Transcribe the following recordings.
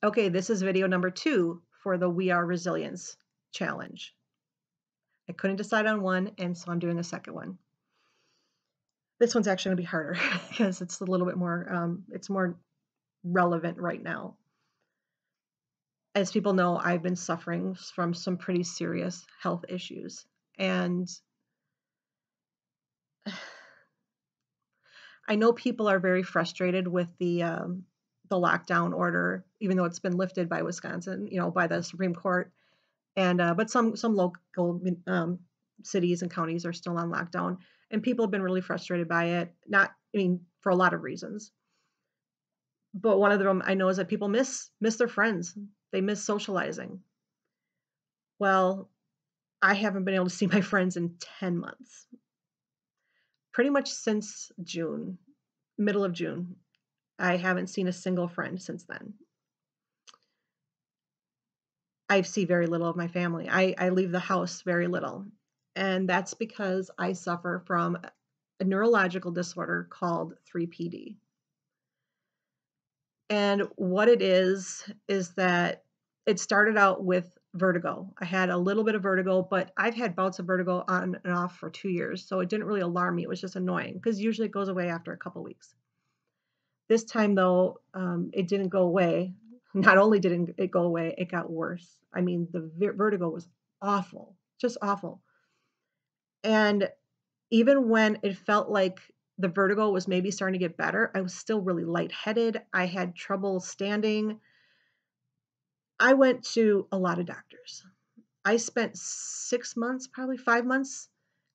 Okay, this is video number 2 for the We Are Resilience challenge. I couldn't decide on one, and so I'm doing a second one. This one's actually gonna be harder because it's a little bit more, it's more relevant right now. As people know, I've been suffering from some pretty serious health issues, and I know people are very frustrated with the lockdown order, even though it's been lifted by Wisconsin, by the Supreme Court. And but some local cities and counties are still on lockdown, and people have been really frustrated by it. Not, I mean, for a lot of reasons. But one of them I know is that people miss their friends. They miss socializing. Well, I haven't been able to see my friends in 10 months. Pretty much since June, middle of June. I haven't seen a single friend since then. I see very little of my family. I leave the house very little. And that's because I suffer from a neurological disorder called 3PD. And what it is that it started out with vertigo. I had a little bit of vertigo, but I've had bouts of vertigo on and off for 2 years. So it didn't really alarm me. It was just annoying because usually it goes away after a couple weeks. This time, though, it didn't go away. Not only didn't it go away, it got worse. I mean, the vertigo was awful, just awful. And even when it felt like the vertigo was maybe starting to get better, I was still really lightheaded. I had trouble standing. I went to a lot of doctors. I spent 6 months, probably 5 months,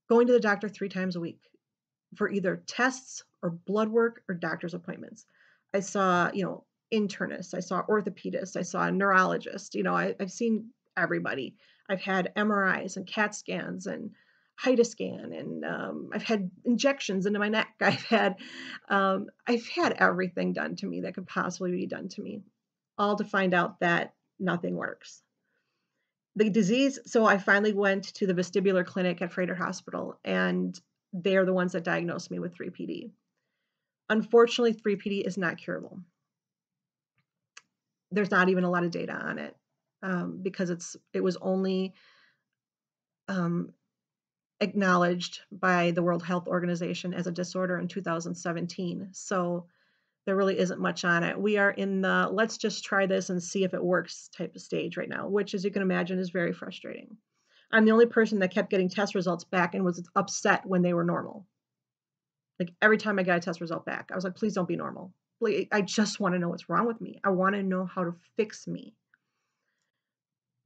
going to the doctor 3 times a week for either tests or blood work or doctor's appointments. I saw, internists, I saw orthopedists, I saw a neurologist, I've seen everybody. I've had MRIs and CAT scans and HIDA scan, and I've had injections into my neck. I've had everything done to me that could possibly be done to me, all to find out that nothing works. The disease, so I finally went to the vestibular clinic at Freighter Hospital, and they're the ones that diagnosed me with 3PD. Unfortunately, 3PD is not curable. There's not even a lot of data on it, because it was only um, acknowledged by the World Health Organization as a disorder in 2017. So there really isn't much on it. We are in the let's just try this and see if it works type of stage right now, which, as you can imagine, is very frustrating. I'm the only person that kept getting test results back and was upset when they were normal. Like every time I got a test result back, I was like, please don't be normal. I just want to know what's wrong with me. I want to know how to fix me.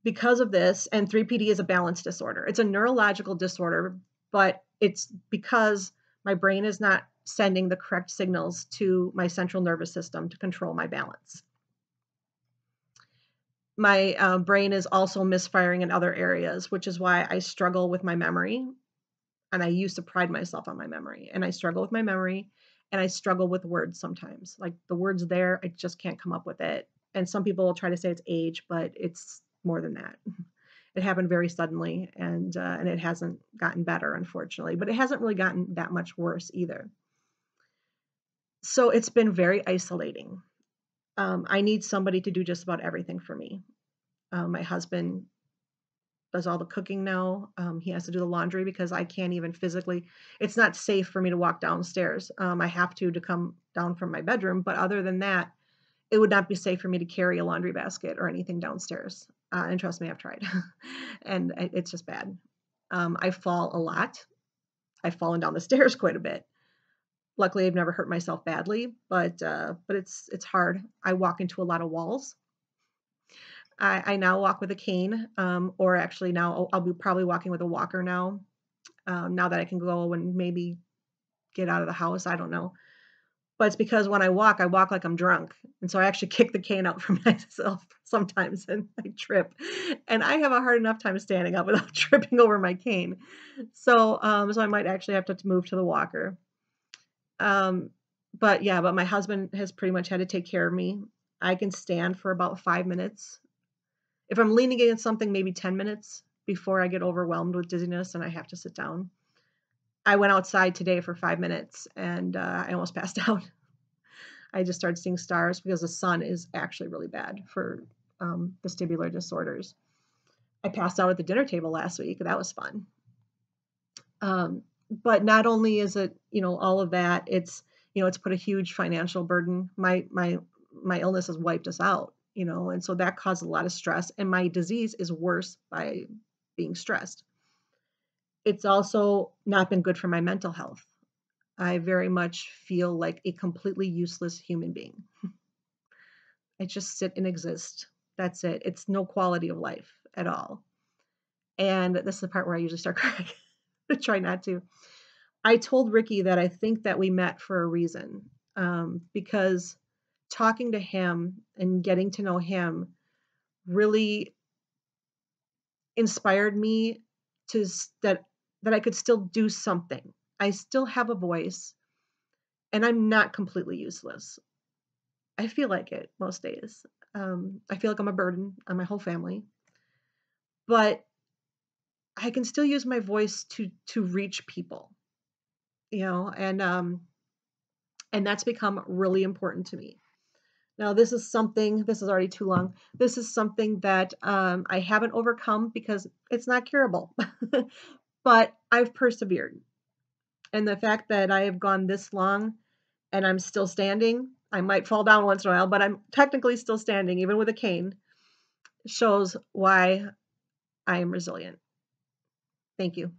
Because of this, and 3PD is a balance disorder. It's a neurological disorder, but it's because my brain is not sending the correct signals to my central nervous system to control my balance. My brain is also misfiring in other areas, which is why I struggle with my memory. And I used to pride myself on my memory, and I struggle with my memory, and I struggle with words sometimes. Like the words there, I just can't come up with it. And some people will try to say it's age, but it's more than that. It happened very suddenly, and it hasn't gotten better, unfortunately. But it hasn't really gotten that much worse either. So it's been very isolating. I need somebody to do just about everything for me. My husband does all the cooking now. He has to do the laundry because I can't even physically, it's not safe for me to walk downstairs. I have to come down from my bedroom, but other than that, it would not be safe for me to carry a laundry basket or anything downstairs. And trust me, I've tried, and it's just bad. I fall a lot. I've fallen down the stairs quite a bit. Luckily, I've never hurt myself badly, but it's hard. I walk into a lot of walls. I now walk with a cane, or actually now I'll be probably walking with a walker now. Now that I can go and maybe get out of the house, I don't know. But it's because when I walk like I'm drunk, and so I actually kick the cane out for myself sometimes, and I trip. And I have a hard enough time standing up without tripping over my cane. So I might actually have to move to the walker. But my husband has pretty much had to take care of me. I can stand for about 5 minutes. If I'm leaning against something, maybe 10 minutes before I get overwhelmed with dizziness and I have to sit down. I went outside today for 5 minutes and I almost passed out. I just started seeing stars because the sun is actually really bad for vestibular disorders. I passed out at the dinner table last week. That was fun. But not only is it, all of that, it's put a huge financial burden. My illness has wiped us out, and so that caused a lot of stress. And my disease is worse by being stressed. It's also not been good for my mental health. I very much feel like a completely useless human being. I just sit and exist. That's it. It's no quality of life at all. And this is the part where I usually start crying. I try not to. I told Ricky that I think that we met for a reason, because talking to him and getting to know him really inspired me to that I could still do something. I still have a voice, and I'm not completely useless. I feel like it most days. I feel like I'm a burden on my whole family, but I can still use my voice to reach people, and that's become really important to me. Now, this is already too long. This is something that I haven't overcome because it's not curable, but I've persevered. And the fact that I have gone this long and I'm still standing, I might fall down once in a while, but I'm technically still standing, even with a cane, shows why I am resilient. Thank you.